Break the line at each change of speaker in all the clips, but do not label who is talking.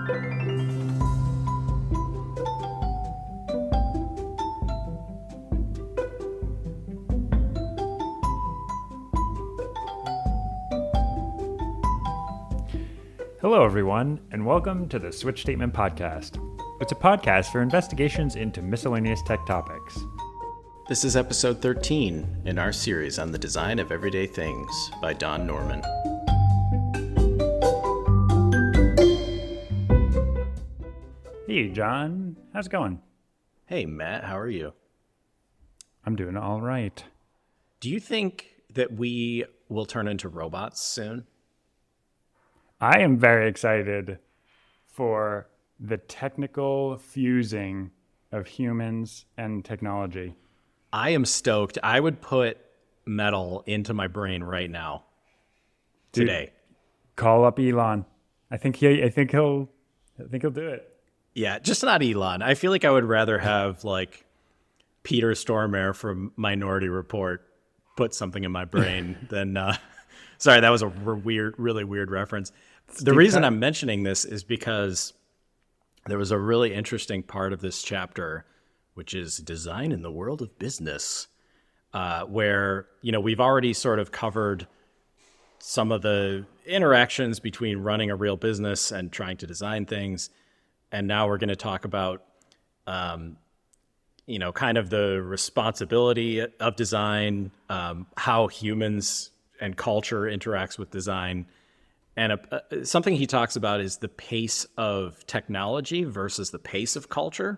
Hello, everyone, and welcome to the Switch Statement Podcast. It's a podcast for investigations into miscellaneous tech topics.
This is episode 13 in our series on the design of everyday things by Don Norman.
Hey, John. How's it going?
Hey, Matt, how are you?
I'm doing all right.
Do you think that we will turn into robots soon?
I am very excited for the technical fusing of humans and technology.
I am stoked. I would put metal into my brain right now. Today.
Dude, call up Elon. I think he'll do it.
Yeah, just not Elon. I feel like I would rather have like Peter Stormare from Minority Report put something in my brain than sorry, that was a really weird reference. The reason I'm mentioning this is because there was a really interesting part of this chapter, which is design in the world of business, where, you know, we've already sort of covered some of the interactions between running a real business and trying to design things. And now we're going to talk about, you know, kind of the responsibility of design, how humans and culture interacts with design. And something he talks about is the pace of technology versus the pace of culture.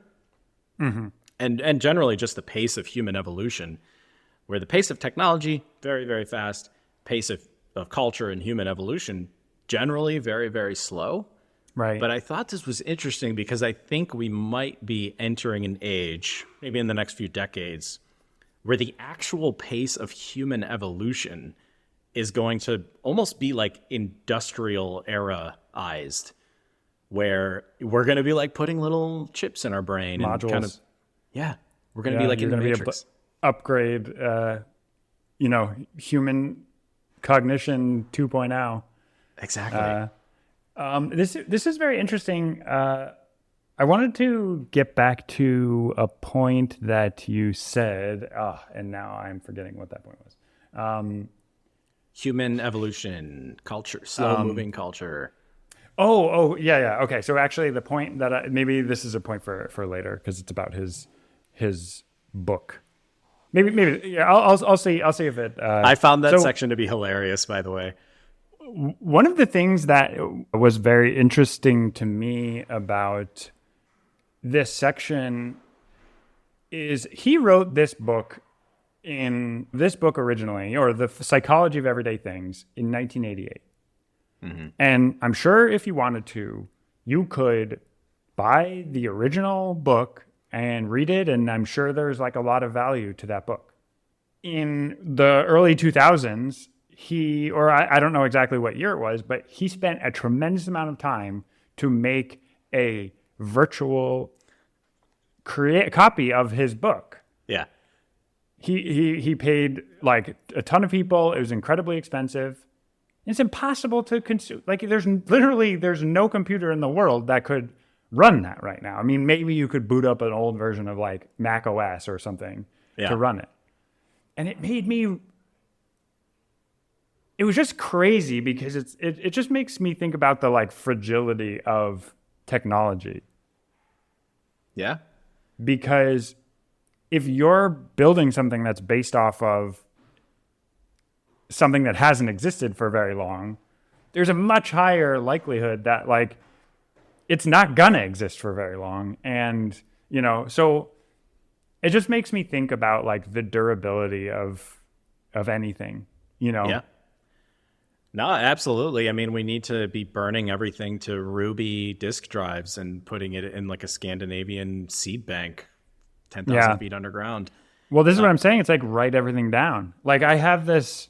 Mm-hmm. And generally just the pace of human evolution, where the pace of technology, very, very fast, pace of culture and human evolution, generally very, very slow.
Right.
But I thought this was interesting because I think we might be entering an age, maybe in the next few decades, where the actual pace of human evolution is going to almost be like industrial era-ized, where we're going to be like putting little chips in our brain.
Modules.
And kind of, yeah, we're going to be like in the Matrix.
Upgrade, human cognition 2.0.
Exactly.
This is very interesting. I wanted to get back to a point that you said, and now I'm forgetting what that point was.
Human evolution, culture, slow-moving culture.
Yeah. Okay, so actually the point that maybe this is a point for later because it's about his book. Maybe yeah. I'll see if it.
I found that section to be hilarious, by the way.
One of the things that was very interesting to me about this section is he wrote this book originally, or The Psychology of Everyday Things, in 1988. Mm-hmm. And I'm sure if you wanted to, you could buy the original book and read it, and I'm sure there's like a lot of value to that book. In the early 2000s, I don't know exactly what year it was, but he spent a tremendous amount of time to make a virtual copy of his book.
Yeah.
He paid like a ton of people. It was incredibly expensive. It's impossible to consume. Like there's no computer in the world that could run that right now. I mean, maybe you could boot up an old version of like Mac OS or something to run it. And it was just crazy because it just makes me think about the like fragility of technology.
Yeah.
Because if you're building something that's based off of something that hasn't existed for very long, there's a much higher likelihood that like it's not gonna exist for very long. And, so it just makes me think about like the durability of anything,
Yeah. No, absolutely. I mean, we need to be burning everything to Ruby disk drives and putting it in like a Scandinavian seed bank 10,000 feet underground.
Well, this is what I'm saying. It's like write everything down. Like I have this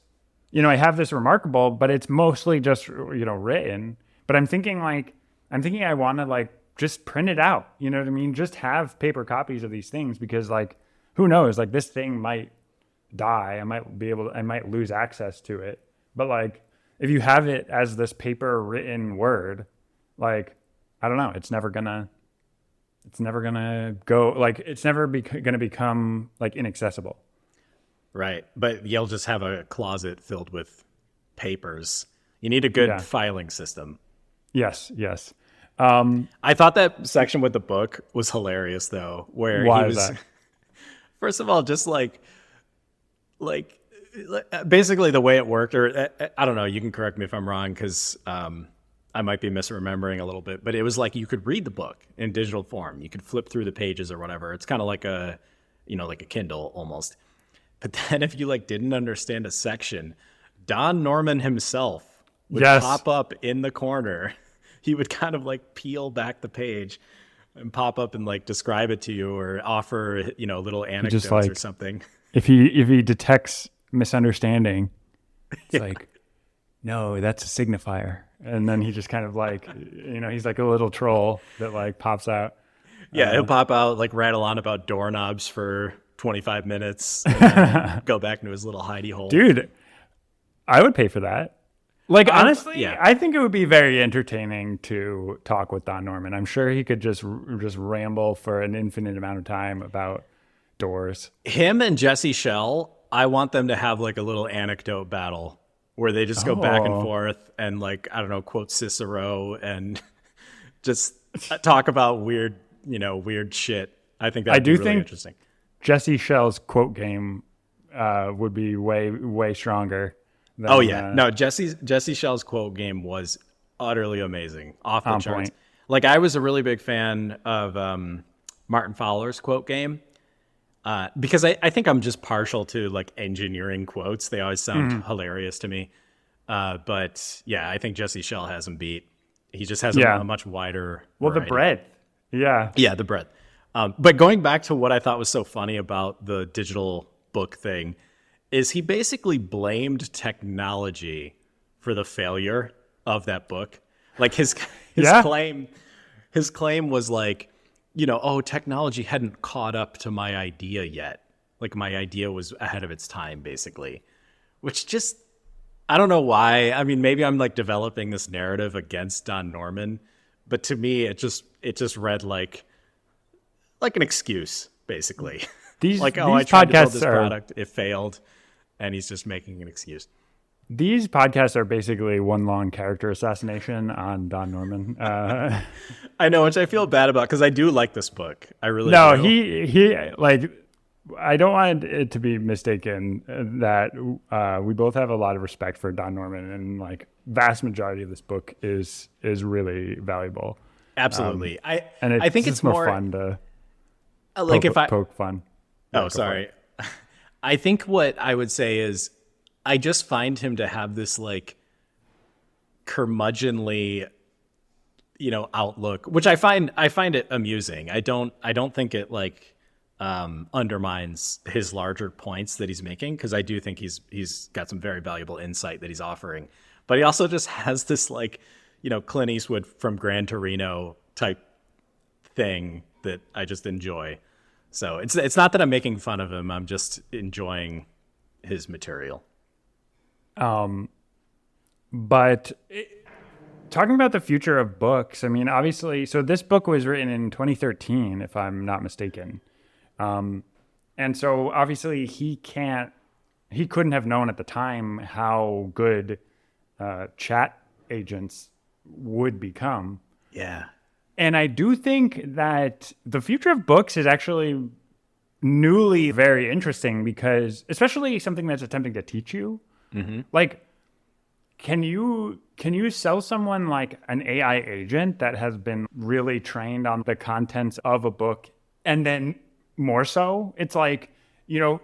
remarkable, but it's mostly just, written. But I'm thinking I want to like just print it out. You know what I mean? Just have paper copies of these things because like, who knows? Like this thing might die. I might lose access to it. But like, if you have it as this paper written word, like I don't know. It's never gonna go, like, it's never gonna become like inaccessible.
Right. But you'll just have a closet filled with papers. You need a good filing system.
Yes.
I thought that section with the book was hilarious, though, where
Why
he
is
was,
that?
first of all, just like basically the way it worked, or I don't know, you can correct me if I'm wrong, because I might be misremembering a little bit, but it was like you could read the book in digital form. You could flip through the pages or whatever. It's kind of like like a Kindle almost. But then if you like didn't understand a section, Don Norman himself would pop up in the corner. He would kind of like peel back the page and pop up and like describe it to you or offer, little anecdotes or something.
If he detects misunderstanding, it's like, no, that's a signifier. And then he just kind of like, he's like a little troll that like pops out.
Yeah, he'll pop out, like rattle on about doorknobs for 25 minutes and then go back into his little hidey hole.
Dude, I would pay for that. Like, honestly, I think it would be very entertaining to talk with Don Norman. I'm sure he could just ramble for an infinite amount of time about doors.
Him and Jesse Shell, I want them to have like a little anecdote battle where they just go back and forth and like, I don't know, quote Cicero and just talk about weird shit. I think that'd be really interesting.
Jesse Shell's quote game would be way, way stronger.
No, Jesse Shell's quote game was utterly amazing, off the charts. Point. Like, I was a really big fan of Martin Fowler's quote game because I think I'm just partial to like engineering quotes. They always sound hilarious to me. But yeah, I think Jesse Shell has him beat. He just has a much wider variety.
The breadth.
Yeah, the breadth. But going back to what I thought was so funny about the digital book thing is he basically blamed technology for the failure of that book. Like his claim was like, technology hadn't caught up to my idea yet. Like my idea was ahead of its time, basically. Which just, I don't know why. I mean, maybe I'm like developing this narrative against Don Norman, but to me, it just read like an excuse, basically. I tried to build this product, it failed. And he's just making an excuse.
These podcasts are basically one long character assassination on Don Norman.
I know, which I feel bad about because I do like this book. I really
do. He like, I don't want it to be mistaken that we both have a lot of respect for Don Norman, and like vast majority of this book is really valuable.
Absolutely. I think it's
more fun to poke fun.
Oh, sorry. I think what I would say is I just find him to have this like curmudgeonly, outlook, which I find it amusing. I don't think it like undermines his larger points that he's making, because I do think he's got some very valuable insight that he's offering. But he also just has this like, Clint Eastwood from Gran Torino type thing that I just enjoy. So it's not that I'm making fun of him. I'm just enjoying his material.
But talking about the future of books, I mean, obviously, so this book was written in 2013, if I'm not mistaken. And so obviously he couldn't have known at the time how good chat agents would become.
Yeah.
And I do think that the future of books is actually newly very interesting, because especially something that's attempting to teach you, like, can you sell someone like an AI agent that has been really trained on the contents of a book, and then more so, it's like, you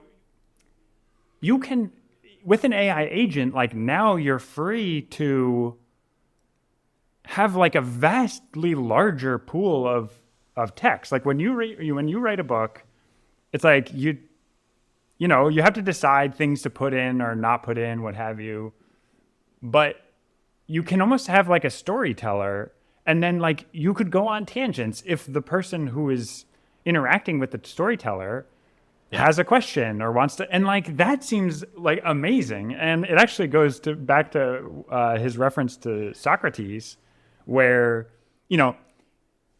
can, with an AI agent, like now you're free to have like a vastly larger pool of text. Like when you write a book, it's like you have to decide things to put in or not put in, what have you. But you can almost have like a storyteller, and then like you could go on tangents if the person who is interacting with the storyteller has a question or wants to, and like that seems like amazing. And it actually goes back to his reference to Socrates, where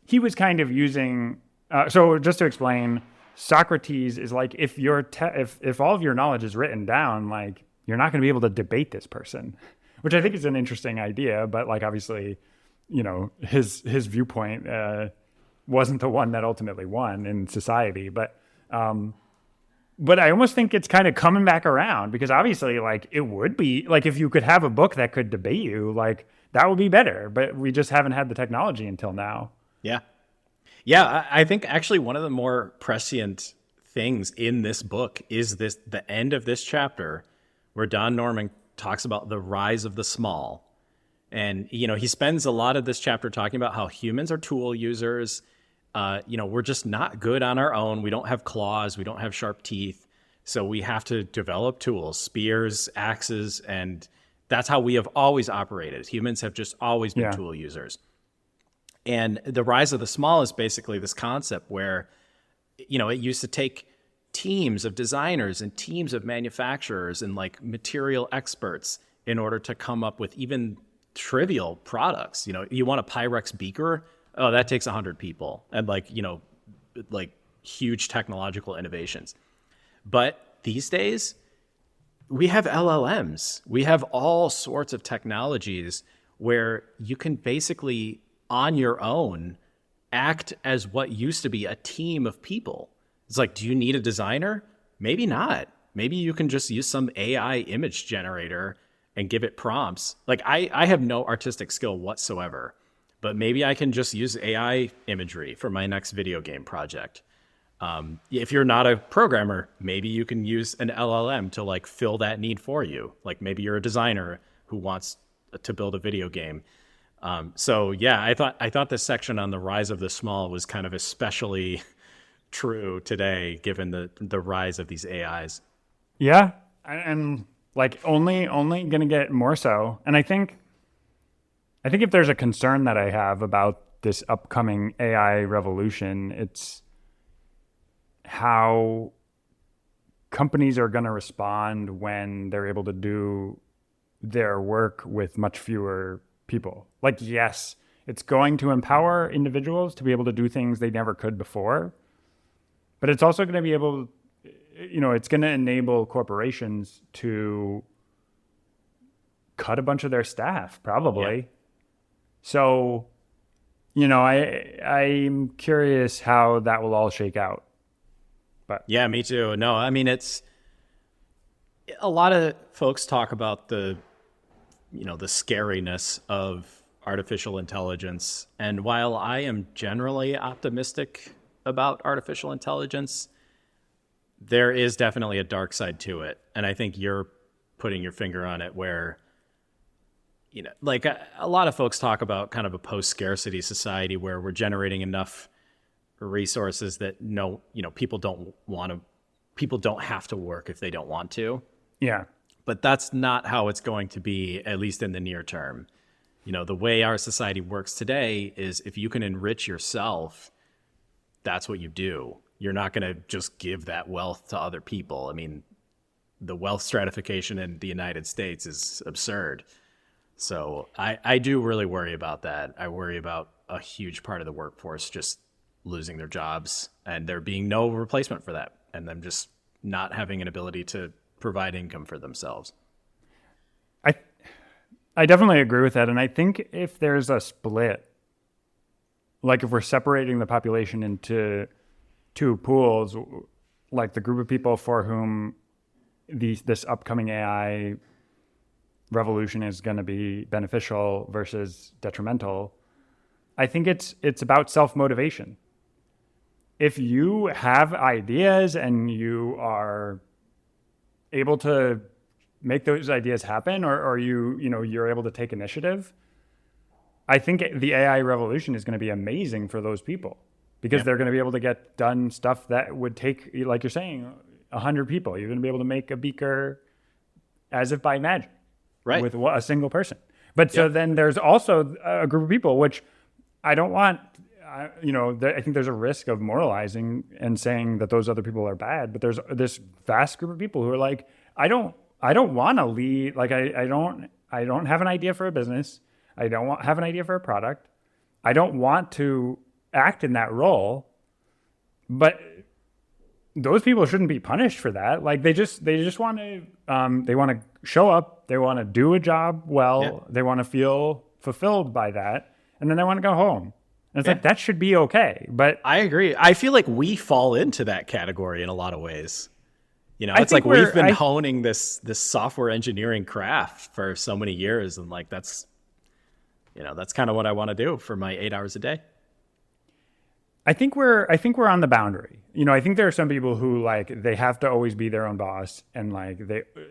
he was kind of using. So just to explain, Socrates is like if if all of your knowledge is written down, like you're not going to be able to debate this person, which I think is an interesting idea. But like obviously, his viewpoint wasn't the one that ultimately won in society. But I almost think it's kind of coming back around because obviously, like it would be like if you could have a book that could debate you, like that would be better. But we just haven't had the technology until now.
Yeah. Yeah, I think actually one of the more prescient things in this book is the end of this chapter where Don Norman talks about the rise of the small. And, he spends a lot of this chapter talking about how humans are tool users. We're just not good on our own. We don't have claws. We don't have sharp teeth. So we have to develop tools, spears, axes, and that's how we have always operated. Humans have just always been tool users. And the rise of the small is basically this concept where, it used to take teams of designers and teams of manufacturers and like material experts in order to come up with even trivial products. You want a Pyrex beaker? Oh, that takes 100 people and like huge technological innovations. But these days, we have LLMs. We have all sorts of technologies where you can basically on your own act as what used to be a team of people. It's like, do you need a designer? Maybe not. Maybe you can just use some AI image generator and give it prompts. Like I have no artistic skill whatsoever, but maybe I can just use AI imagery for my next video game project. If you're not a programmer, maybe you can use an LLM to like fill that need for you. Like maybe you're a designer who wants to build a video game. So yeah, I thought this section on the rise of the small was kind of especially true today, given the rise of these AIs.
Yeah, and like only going to get more so. And I think if there's a concern that I have about this upcoming AI revolution, it's how companies are going to respond when they're able to do their work with much fewer people. Like, yes, it's going to empower individuals to be able to do things they never could before, but it's also going to be able, it's going to enable corporations to cut a bunch of their staff, probably. Yeah. So, I'm curious how that will all shake out. But
yeah, me too. No, I mean, it's a lot of folks talk about the scariness of artificial intelligence. And while I am generally optimistic about artificial intelligence, there is definitely a dark side to it. And I think you're putting your finger on it where, like a lot of folks talk about kind of a post-scarcity society where we're generating enough resources that people don't have to work if they don't want to.
Yeah.
But that's not how it's going to be, at least in the near term. The way our society works today is if you can enrich yourself, that's what you do. You're not going to just give that wealth to other people. I mean, the wealth stratification in the United States is absurd. So I do really worry about that. I worry about a huge part of the workforce just losing their jobs and there being no replacement for that and them just not having an ability to provide income for themselves.
I definitely agree with that. And I think if there's a split, like if we're separating the population into two pools, like the group of people for whom this upcoming AI revolution is going to be beneficial versus detrimental, I think it's about self-motivation. If you have ideas and you are able to make those ideas happen, or you're able to take initiative, I think the AI revolution is going to be amazing for those people because they're going to be able to get done stuff that would take, like you're saying, 100 people. You're going to be able to make a beaker as if by magic, right, with a single person. But so then there's also a group of people, which I don't want. I think there's a risk of moralizing and saying that those other people are bad. But there's this vast group of people who are like, I don't want to lead. Like I don't have an idea for a business. I don't have an idea for a product. I don't want to act in that role, but those people shouldn't be punished for that. Like they just want to they want to show up, they want to do a job well, they want to feel fulfilled by that, and then they want to go home. And it's like that should be okay. But
I agree. I feel like we fall into that category in a lot of ways. You know, it's like we've been honing this software engineering craft for so many years, and like that's kind of what I want to do for my 8 hours a day.
I think we're on the boundary. You know, I think there are some people who like they have to always be their own boss, and like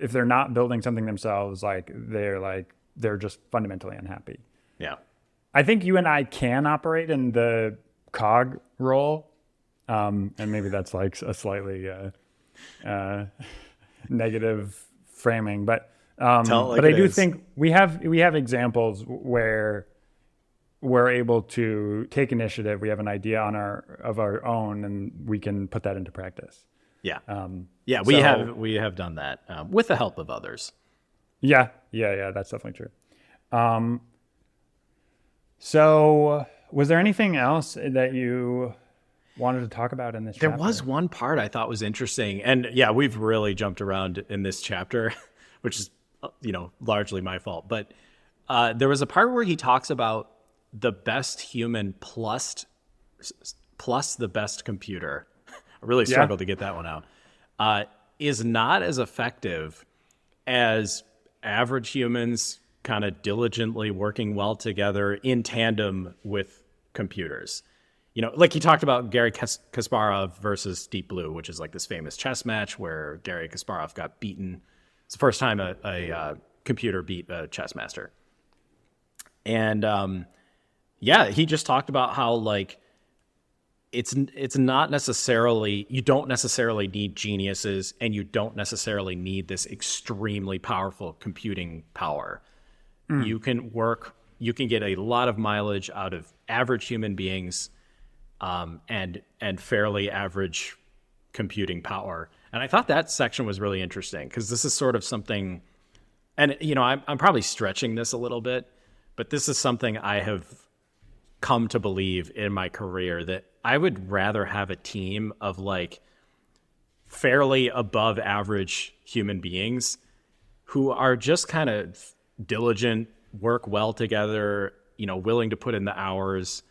if they're not building something themselves, they're just fundamentally unhappy.
Yeah.
I think you and I can operate in the cog role, and maybe that's like a slightly negative framing, but I do think we have examples where we're able to take initiative. We have an idea of our own, and we can put that into practice.
Yeah, we have done that with the help of others.
Yeah, that's definitely true. So, was there anything else that you wanted to talk about in this chapter?
There was one part I thought was interesting, and yeah, we've really jumped around in this chapter, which is largely my fault. But there was a part where he talks about the best human plus the best computer. I really struggled to get that one out. Is not as effective as average humans kind of diligently working well together in tandem with computers. You know, like he talked about Garry Kasparov versus Deep Blue, which is like this famous chess match where Garry Kasparov got beaten. It's the first time a computer beat a chess master. And he just talked about how like it's not necessarily, you don't necessarily need geniuses, and you don't necessarily need this extremely powerful computing power. You can get a lot of mileage out of average human beings, and fairly average computing power. And I thought that section was really interesting because this is sort of something, and I'm probably stretching this a little bit, but this is something I have come to believe in my career, that I would rather have a team of like fairly above average human beings who are just kind of diligent, work well together, willing to put in the hours.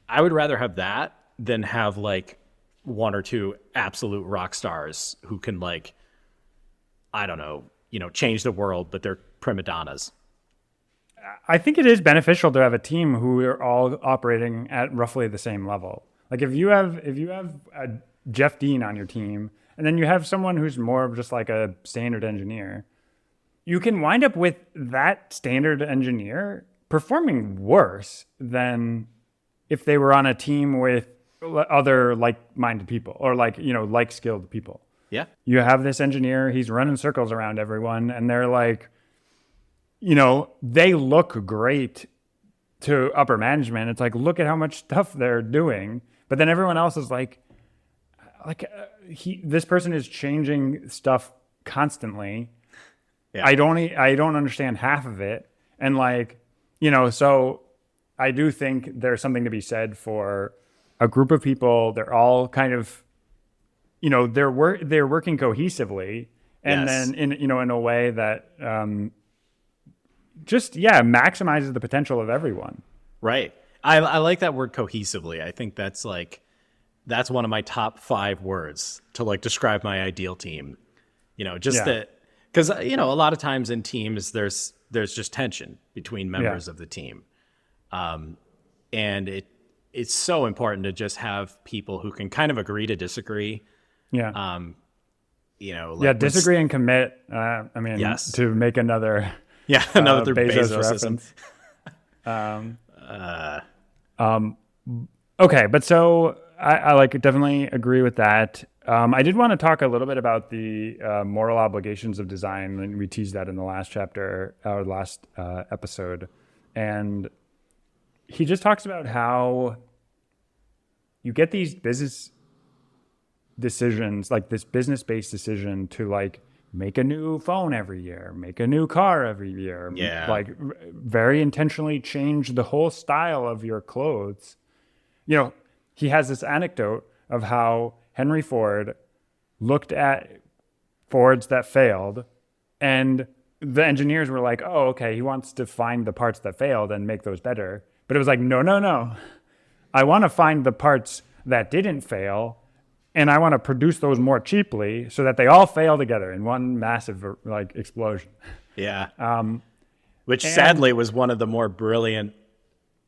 I would rather have that than have like one or two absolute rock stars who can like, I don't know, change the world, but they're prima donnas.
I think it is beneficial to have a team who are all operating at roughly the same level. Like if you have a Jeff Dean on your team, and then you have someone who's more of just like a standard engineer, you can wind up with that standard engineer performing worse than if they were on a team with other like-minded people or like-skilled people.
Yeah.
You have this engineer, he's running circles around everyone, and they're like, they look great to upper management. It's like, look at how much stuff they're doing. But then everyone else is this person is changing stuff constantly. Yeah. I don't understand half of it. And so I do think there's something to be said for a group of people. They're all kind of, they're working cohesively, and then in a way that maximizes the potential of everyone.
Right. I like that word cohesively. I think that's one of my top 5 words to like describe my ideal team. That, because a lot of times in teams there's just tension between members of the team, and it's so important to just have people who can kind of agree to disagree.
Yeah. Disagree and commit. To make another.
Yeah, another Bezos
reference. Okay, but so I definitely agree with that. I did want to talk a little bit about the moral obligations of design, and we teased that in the last chapter, or last episode. And he just talks about how you get these business decisions, like this business-based decision to like make a new phone every year, make a new car every year, very intentionally change the whole style of your clothes. he has this anecdote of how Henry Ford looked at Fords that failed, and the engineers were like, oh, okay, he wants to find the parts that failed and make those better. But it was like, no, no, no. I want to find the parts that didn't fail, and I want to produce those more cheaply so that they all fail together in one massive like explosion.
Yeah. Which sadly was one of the more brilliant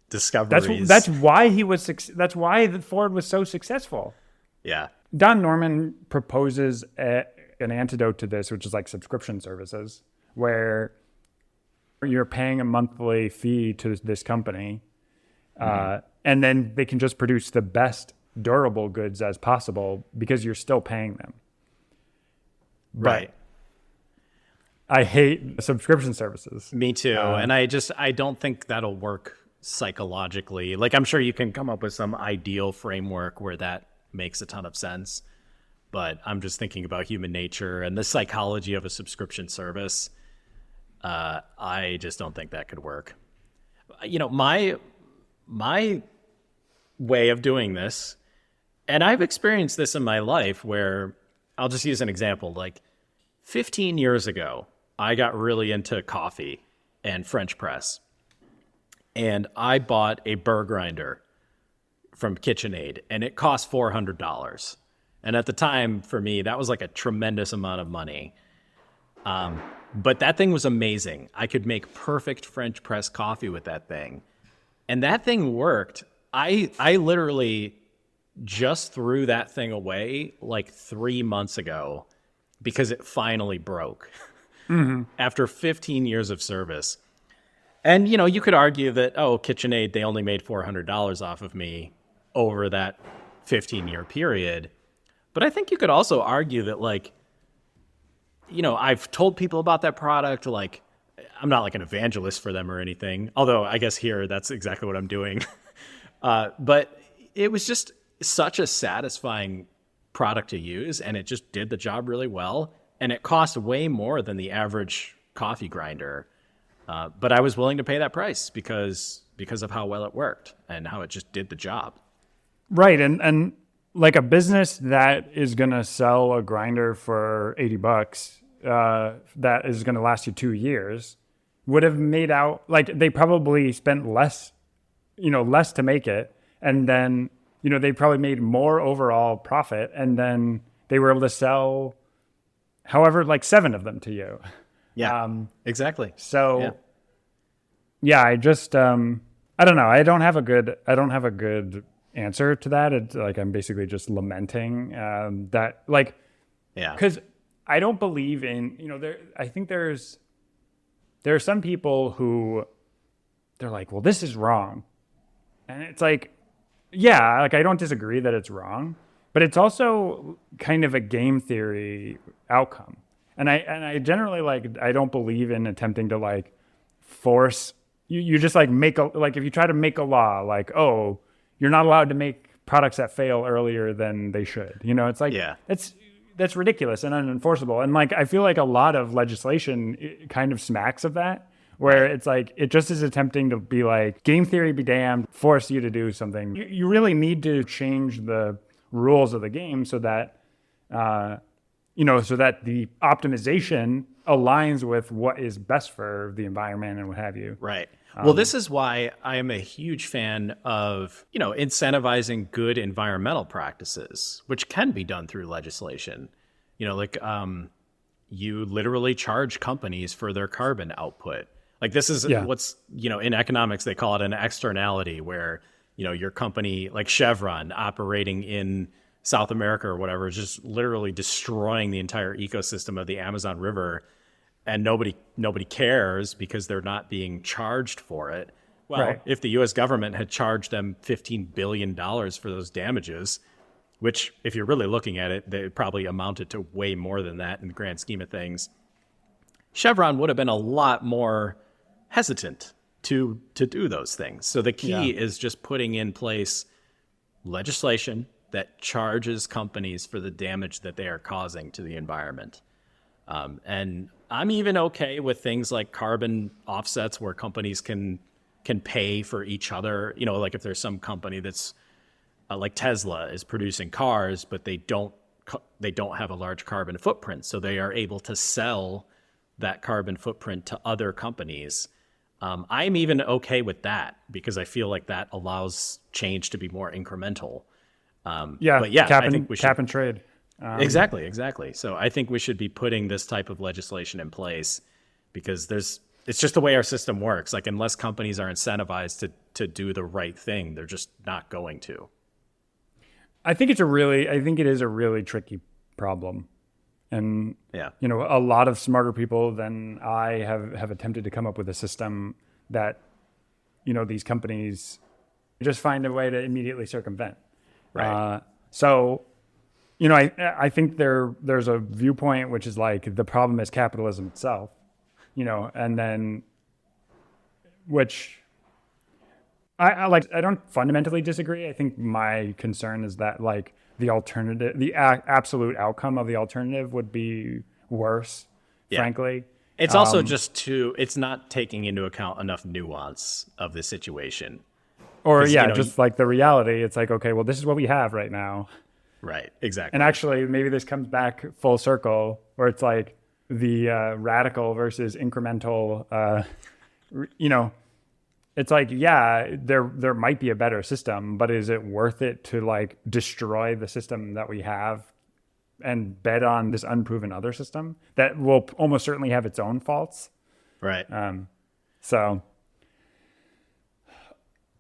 discoveries.
That's why he was. That's why the Ford was so successful.
Yeah.
Don Norman proposes an antidote to this, which is like subscription services, where you're paying a monthly fee to this company, and then they can just produce the best durable goods as possible because you're still paying them.
Right.
I hate subscription services.
Me too. And I don't think that'll work psychologically. Like, I'm sure you can come up with some ideal framework where that makes a ton of sense. But I'm just thinking about human nature and the psychology of a subscription service. I just don't think that could work. You know, my way of doing this, and I've experienced this in my life where I'll just use an example. Like 15 years ago, I got really into coffee and French press. And I bought a burr grinder from KitchenAid, and it cost $400. And at the time, for me, that was like a tremendous amount of money. But that thing was amazing. I could make perfect French press coffee with that thing. And that thing worked. I literally just threw that thing away like 3 months ago because it finally broke after 15 years of service. And, you know, you could argue that, oh, KitchenAid, they only made $400 off of me over that 15-year period. But I think you could also argue that, like, you know, I've told people about that product. Like, I'm not like an evangelist for them or anything, although I guess here that's exactly what I'm doing. But it was just such a satisfying product to use, and it just did the job really well. And it cost way more than the average coffee grinder. But I was willing to pay that price because of how well it worked and how it just did the job.
Right. And like a business that is going to sell a grinder for $80, that is going to last you 2 years, would have made out, like, they probably spent less to make it. And then, you know, they probably made more overall profit. And then they were able to sell however, like 7 of them to you.
Yeah, exactly.
So yeah, I just, I don't know. I don't have a good answer to that. It's like, I'm basically just lamenting, that, like, cause I don't believe in, you know, I think there are some people who they're like, well, this is wrong. And it's like, yeah, like, I don't disagree that it's wrong, but it's also kind of a game theory outcome. And I generally, like, I don't believe in attempting to, like, force you just like if you try to make a law, like, oh, you're not allowed to make products that fail earlier than they should. You know, it's like, that's ridiculous and unenforceable. And, like, I feel like a lot of legislation kind of smacks of that, where it's like, it just is attempting to be like, game theory be damned, force you to do something. You really need to change the rules of the game so that, so that the optimization aligns with what is best for the environment and what have you.
Right. Well, this is why I am a huge fan of, you know, incentivizing good environmental practices, which can be done through legislation. You know, like, you literally charge companies for their carbon output. Like, this is what's, you know, in economics, they call it an externality, where, you know, your company, like Chevron, operating in South America or whatever, is just literally destroying the entire ecosystem of the Amazon River, and nobody cares because they're not being charged for it. Well, if the U.S. government had charged them $15 billion for those damages, which, if you're really looking at it, they probably amounted to way more than that in the grand scheme of things, Chevron would have been a lot more hesitant to do those things. So the key is just putting in place legislation that charges companies for the damage that they are causing to the environment. And I'm even okay with things like carbon offsets, where companies can pay for each other. You know, like if there's some company that's like Tesla is producing cars, but they don't have a large carbon footprint, so they are able to sell that carbon footprint to other companies. I'm even okay with that because I feel like that allows change to be more incremental. But yeah, I think we should
cap and trade.
exactly. So I think we should be putting this type of legislation in place because it's just the way our system works. Like unless companies are incentivized to do the right thing, they're just not going to.
I think it is a really tricky problem. And, a lot of smarter people than I have attempted to come up with a system that, these companies just find a way to immediately circumvent.
Right.
I think there's a viewpoint which is like the problem is capitalism itself, and then which I don't fundamentally disagree. I think my concern is that like the alternative, the absolute outcome of the alternative would be worse, frankly.
It's also it's not taking into account enough nuance of the situation.
Or just like the reality. It's like, okay, well, this is what we have right now.
Right, exactly.
And actually, maybe this comes back full circle where it's like the radical versus incremental, it's like, there might be a better system, but is it worth it to like destroy the system that we have and bet on this unproven other system that will almost certainly have its own faults?
Right.
So,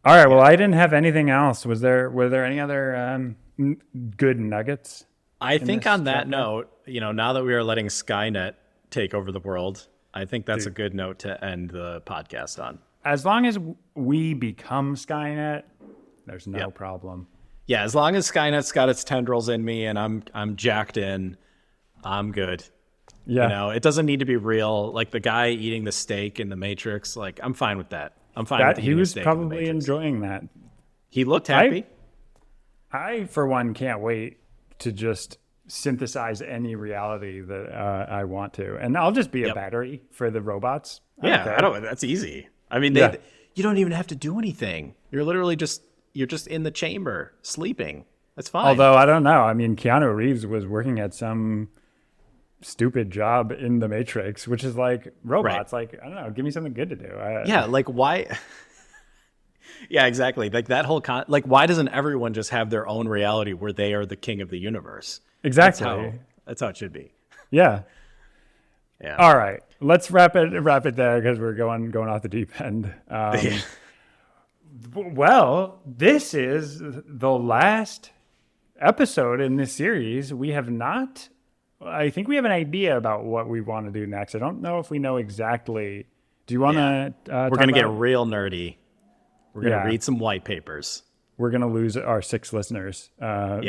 all right. Well, I didn't have anything else. Were there any other good nuggets?
I think on that note, now that we are letting Skynet take over the world, I think that's a good note to end the podcast on.
As long as we become Skynet, there's no problem.
Yeah, as long as Skynet's got its tendrils in me and I'm jacked in, I'm good. Yeah. It doesn't need to be real. Like the guy eating the steak in the Matrix, like I'm fine with that. I'm fine with
he was probably enjoying that.
He looked happy.
I for one can't wait to just synthesize any reality that I want to, and I'll just be a battery for the robots.
That's easy. I mean, you don't even have to do anything. You're literally just in the chamber sleeping. That's fine.
Although I don't know. I mean, Keanu Reeves was working at some stupid job in the Matrix, which is like robots. Right. Like, I don't know, give me something good to do.
Like why? Yeah, exactly. Like that whole why doesn't everyone just have their own reality where they are the king of the universe?
Exactly.
That's how it should be.
Yeah.
Yeah.
All right. Let's wrap it there because we're going off the deep end. Well, this is the last episode in this series. I think we have an idea about what we want to do next. I don't know if we know exactly. Do you want to
we're going to get real nerdy. We're going to read some white papers.
We're going to lose our 6 listeners. What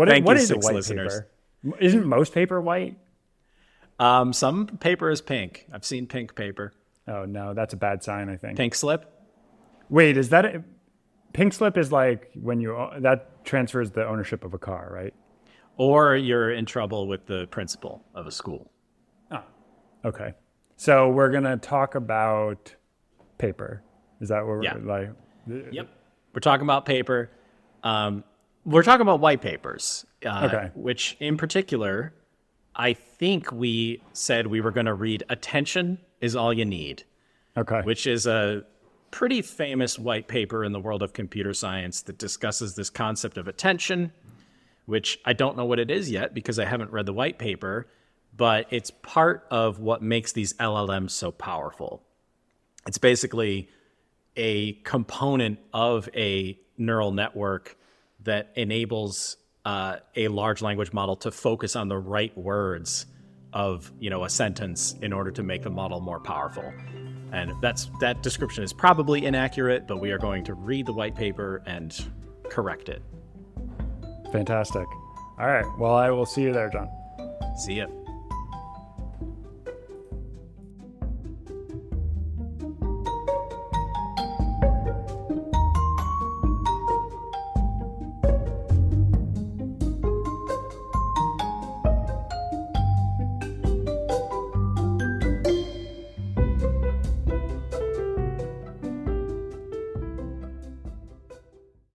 is a white listeners. Paper? Isn't most paper white?
Some paper is pink. I've seen pink paper.
Oh, no, that's a bad sign, I think.
Pink slip?
Wait, is that pink slip is like when that transfers the ownership of a car, right?
Or you're in trouble with the principal of a school.
Oh, okay. So we're going to talk about paper. Is that what we're like?
Yep. We're talking about paper. We're talking about white papers, which in particular, I think we said we were going to read Attention is All You Need, which is a pretty famous white paper in the world of computer science that discusses this concept of attention, which I don't know what it is yet because I haven't read the white paper, but it's part of what makes these LLMs so powerful. It's basically a component of a neural network that enables a large language model to focus on the right words of a sentence in order to make the model more powerful. And that description is probably inaccurate, but we are going to read the white paper and correct it.
Fantastic. All right. Well, I will see you there, John.
See ya.